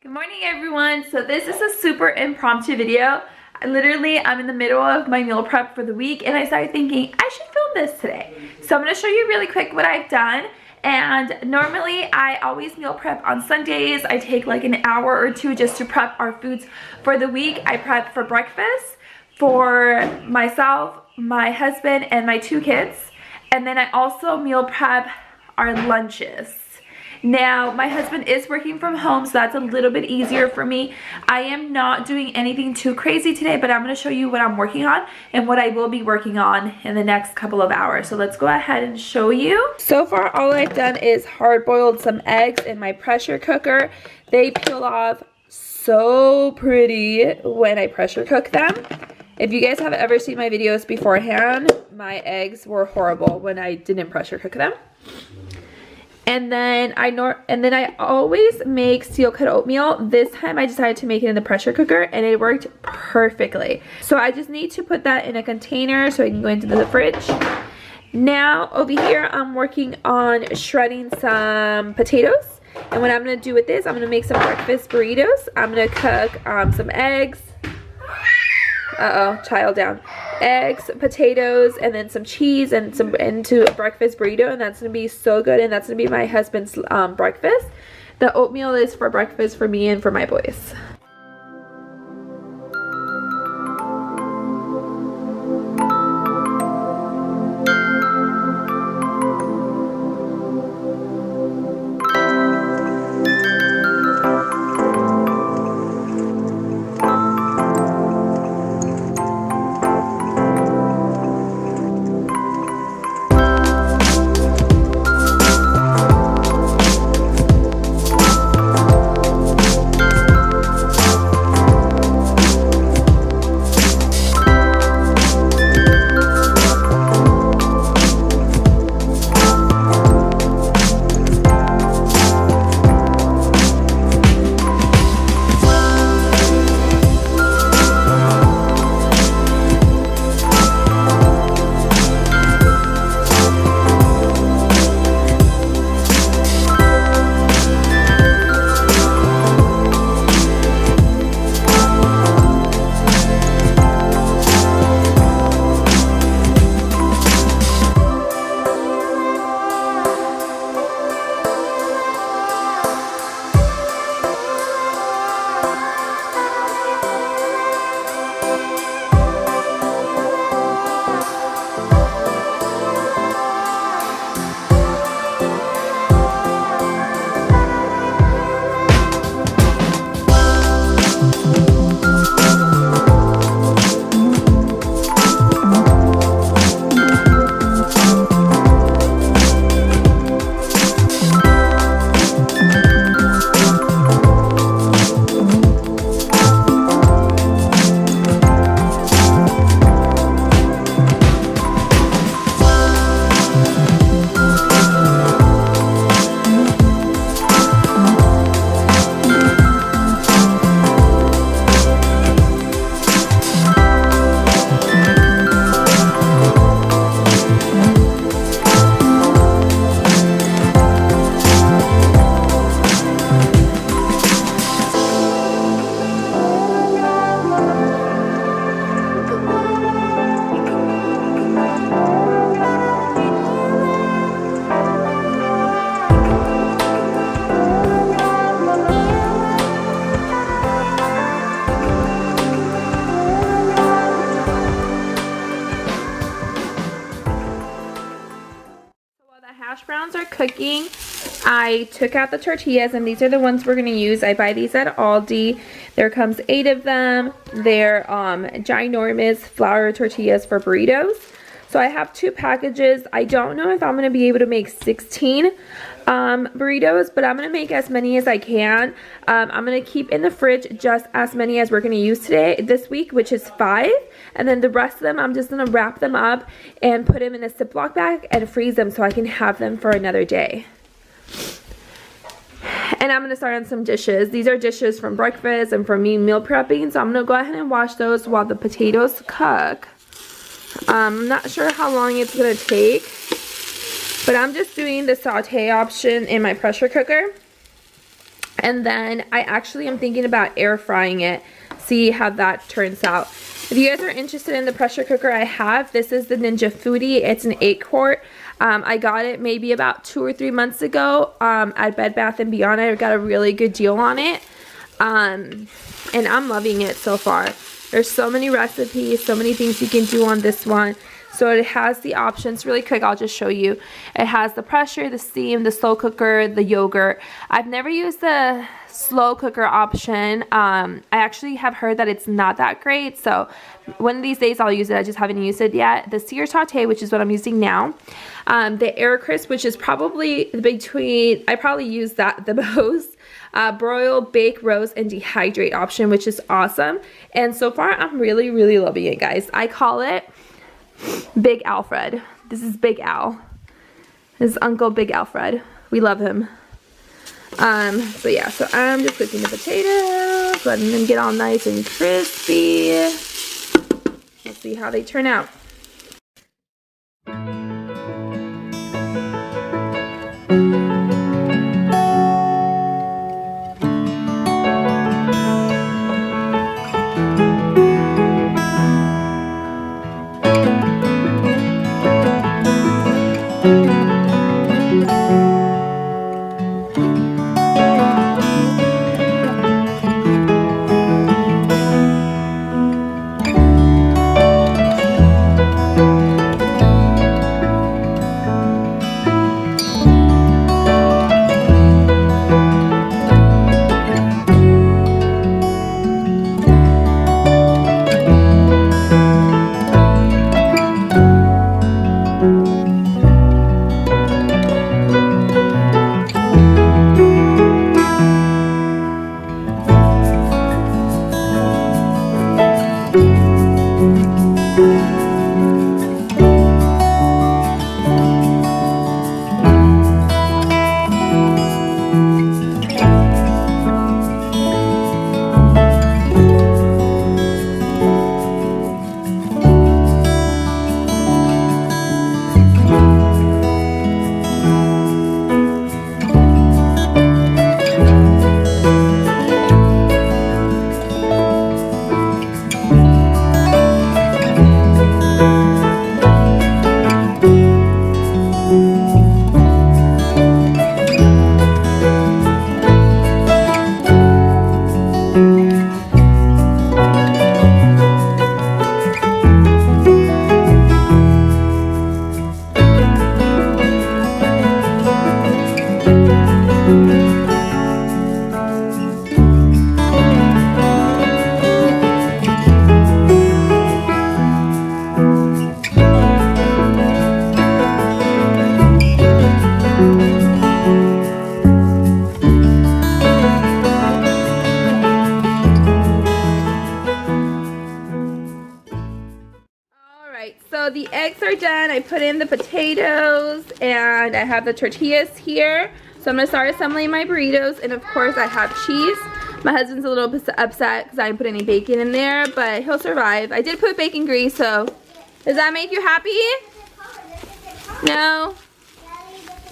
Good morning, everyone. So this is a super impromptu video. I'm in the middle of my meal prep for the week and I started thinking I should film this today. So I'm going to show you really quick what I've done. And normally I always meal prep on Sundays. I take like an hour or two just to prep our foods for the week. I prep for breakfast for myself, my husband, and my 2 kids. And then I also meal prep our lunches. Now, my husband is working from home, so that's a little bit easier for me. I am not doing anything too crazy today, but I'm going to show you what I'm working on and what I will be working on in the next couple of hours. So let's go ahead and show you. So far, all I've done is hard-boiled some eggs in my pressure cooker. They peel off so pretty when I pressure cook them. If you guys have ever seen my videos beforehand, my eggs were horrible when I didn't pressure cook them. And then I always make steel cut oatmeal. This time I decided to make it in the pressure cooker and it worked perfectly. So I just need to put that in a container so it can go into the fridge. Now over here I'm working on shredding some potatoes. And what I'm going to do with this, I'm going to make some breakfast burritos. I'm going to cook some eggs. Child down. Eggs, potatoes, and then some cheese and some into a breakfast burrito, and that's gonna be so good. And that's gonna be my husband's breakfast. The oatmeal is for breakfast for me and for my boys. Hash browns are cooking. I took out the tortillas and these are the ones we're going to use. I buy these at Aldi. There comes 8 of them. They're ginormous flour tortillas for burritos. So I have 2 packages. I don't know if I'm going to be able to make 16 burritos, but I'm going to make as many as I can. I'm going to keep in the fridge just as many as we're going to use this week, which is 5. And then the rest of them, I'm just going to wrap them up and put them in a Ziploc bag and freeze them so I can have them for another day. And I'm going to start on some dishes. These are dishes from breakfast and from me meal prepping. So I'm going to go ahead and wash those while the potatoes cook. I'm not sure how long it's going to take. But I'm just doing the saute option in my pressure cooker. And then I actually am thinking about air frying it, see how that turns out. If you guys are interested in the pressure cooker I have, this is the Ninja Foodie. It's an 8-quart. I got it maybe about 2 or 3 months ago at Bed Bath & Beyond. I got a really good deal on it. And I'm loving it so far. There's so many recipes, so many things you can do on this one. So it has the options. Really quick, I'll just show you. It has the pressure, the steam, the slow cooker, the yogurt. I've never used the slow cooker option. I actually have heard that it's not that great. So one of these days I'll use it. I just haven't used it yet. The sear saute, which is what I'm using now. The air crisp, which is probably between, I probably use that the most. Broil, bake, roast, and dehydrate option, which is awesome. And so far I'm really, really loving it, guys. I call it Big Alfred. This is Big Al. This is Uncle Big Alfred. We love him. So yeah, so I'm just cooking the potatoes, letting them get all nice and crispy. Let's see how they turn out. So the eggs are done. I put in the potatoes and I have the tortillas here. So I'm gonna start assembling my burritos, and of course I have cheese. My husband's a little bit upset because I didn't put any bacon in there, but he'll survive. I did put bacon grease, so does that make you happy? No?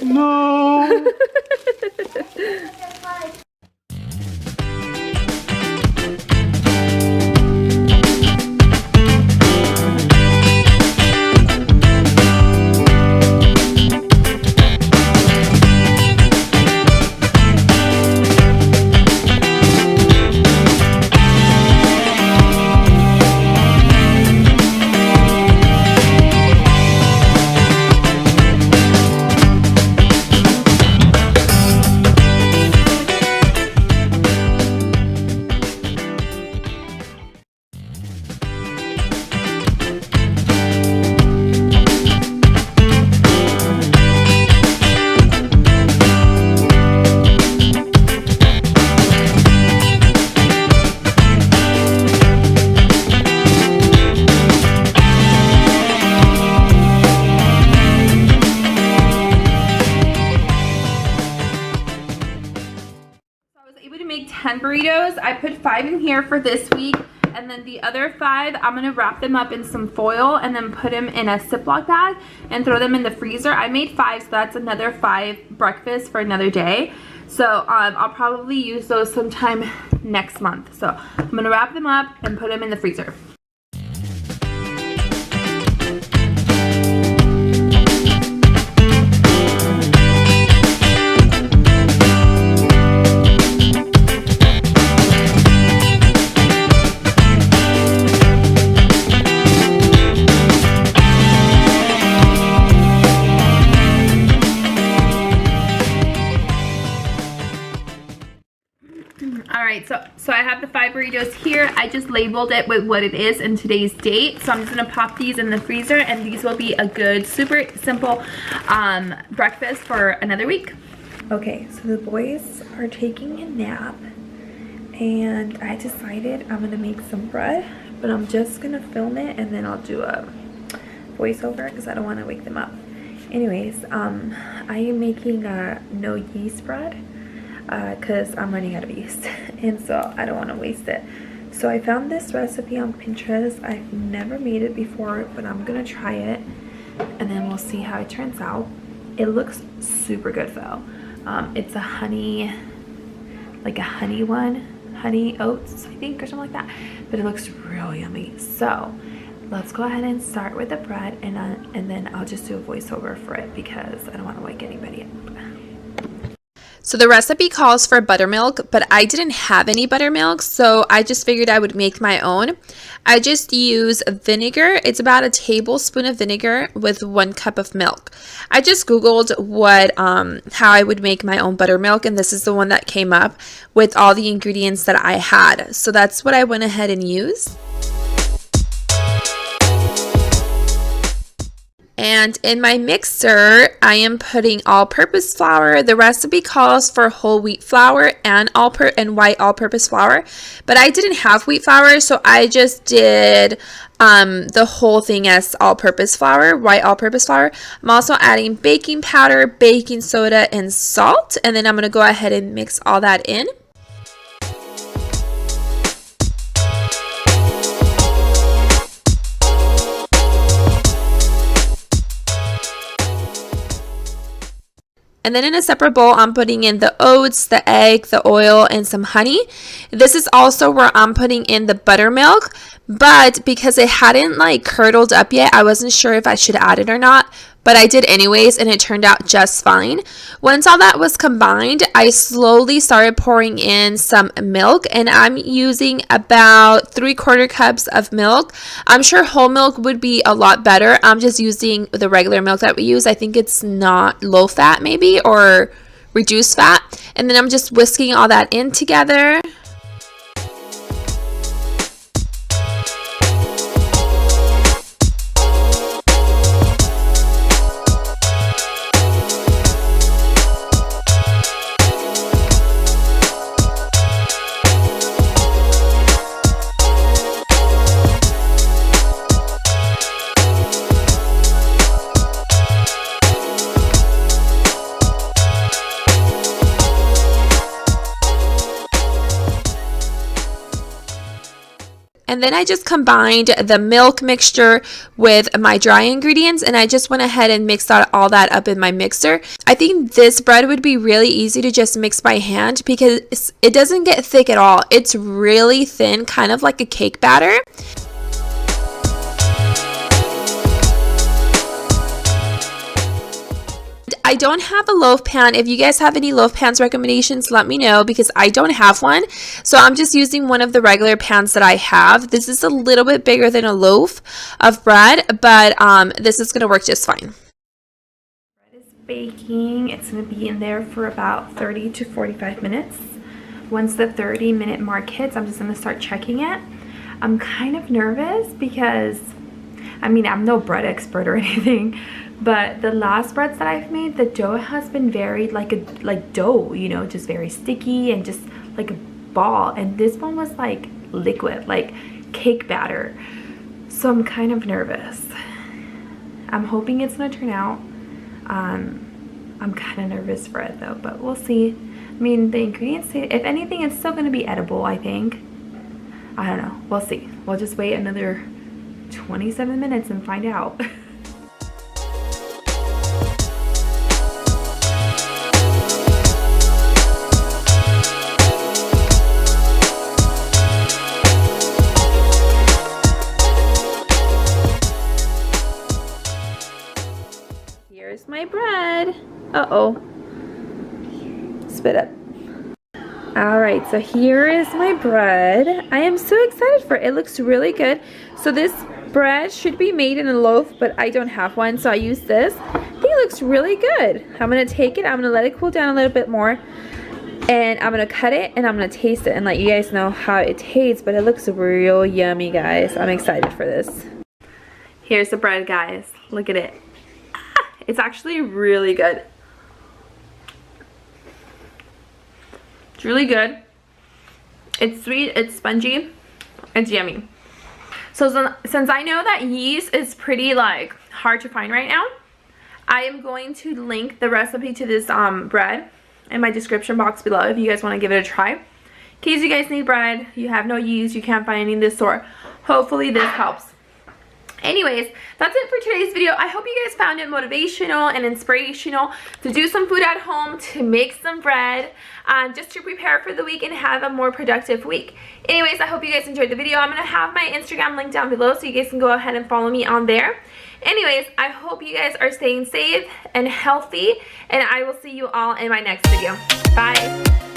No. able to make 10 burritos. I put 5 in here for this week, and then the other 5 I'm gonna wrap them up in some foil and then put them in a Ziploc bag and throw them in the freezer. I made 5, so that's another 5 breakfasts for another day. So I'll probably use those sometime next month. So I'm gonna wrap them up and put them in the freezer. Alright, so I have the 5 burritos here. I just labeled it with what it is and today's date. So I'm just going to pop these in the freezer, and these will be a good, super simple breakfast for another week. Okay, so the boys are taking a nap, and I decided I'm going to make some bread, but I'm just going to film it, and then I'll do a voiceover because I don't want to wake them up. Anyways, I am making no yeast bread. Because I'm running out of yeast and so I don't want to waste it. So I found this recipe on Pinterest. I've never made it before, but I'm gonna try it and then we'll see how it turns out. It looks super good though. It's a honey, like a honey one, honey oats I think, or something like that, but it looks real yummy. So let's go ahead and start with the bread, and then I'll just do a voiceover for it because I don't want to wake anybody up. So the recipe calls for buttermilk, but I didn't have any buttermilk, so I just figured I would make my own. I just use vinegar. It's about a tablespoon of vinegar with 1 cup of milk. I just Googled how I would make my own buttermilk, and this is the one that came up with all the ingredients that I had. So that's what I went ahead and used. And in my mixer, I am putting all-purpose flour. The recipe calls for whole wheat flour and white all-purpose flour, but I didn't have wheat flour, so I just did the whole thing as all-purpose flour, white all-purpose flour. I'm also adding baking powder, baking soda, and salt, and then I'm going to go ahead and mix all that in. And then in a separate bowl, I'm putting in the oats, the egg, the oil, and some honey. This is also where I'm putting in the buttermilk, but because it hadn't like curdled up yet, I wasn't sure if I should add it or not, but I did anyways, and it turned out just fine. Once all that was combined, I slowly started pouring in some milk, and I'm using about 3/4 cups of milk. I'm sure whole milk would be a lot better. I'm just using the regular milk that we use. I think it's not low fat maybe, or reduced fat. And then I'm just whisking all that in together. And then I just combined the milk mixture with my dry ingredients, and I just went ahead and mixed all that up in my mixer. I think this bread would be really easy to just mix by hand because it doesn't get thick at all. It's really thin, kind of like a cake batter. I don't have a loaf pan. If you guys have any loaf pans recommendations, let me know because I don't have one. So I'm just using one of the regular pans that I have. This is a little bit bigger than a loaf of bread, but this is going to work just fine. Bread is baking. It's going to be in there for about 30 to 45 minutes. Once the 30-minute mark hits, I'm just going to start checking it. I'm kind of nervous because, I mean, I'm no bread expert or anything, but the last breads that I've made, the dough has been very like dough, you know, just very sticky and just like a ball. And this one was like liquid, like cake batter. So I'm kind of nervous. I'm hoping it's gonna turn out. I'm kind of nervous for it though, but we'll see. I mean, the ingredients say, if anything, it's still gonna be edible, I think. I don't know, we'll see. We'll just wait another 27 minutes and find out. Uh-oh. Spit up. Alright, so here is my bread. I am so excited for it. It looks really good. So this bread should be made in a loaf, but I don't have one, so I use this. I think it looks really good. I'm going to take it, I'm going to let it cool down a little bit more, and I'm going to cut it, and I'm going to taste it and let you guys know how it tastes, but it looks real yummy, guys. I'm excited for this. Here's the bread, guys. Look at it. It's actually really good. It's really good. It's sweet, it's spongy, it's yummy. So since I know that yeast is pretty like hard to find right now, I am going to link the recipe to this bread in my description box below if you guys want to give it a try. In case you guys need bread, you have no yeast, you can't find any in the store, hopefully this helps. Anyways, that's it for today's video. I hope you guys found it motivational and inspirational to do some food at home, to make some bread, just to prepare for the week and have a more productive week. Anyways, I hope you guys enjoyed the video. I'm going to have my Instagram link down below so you guys can go ahead and follow me on there. Anyways, I hope you guys are staying safe and healthy, and I will see you all in my next video. Bye!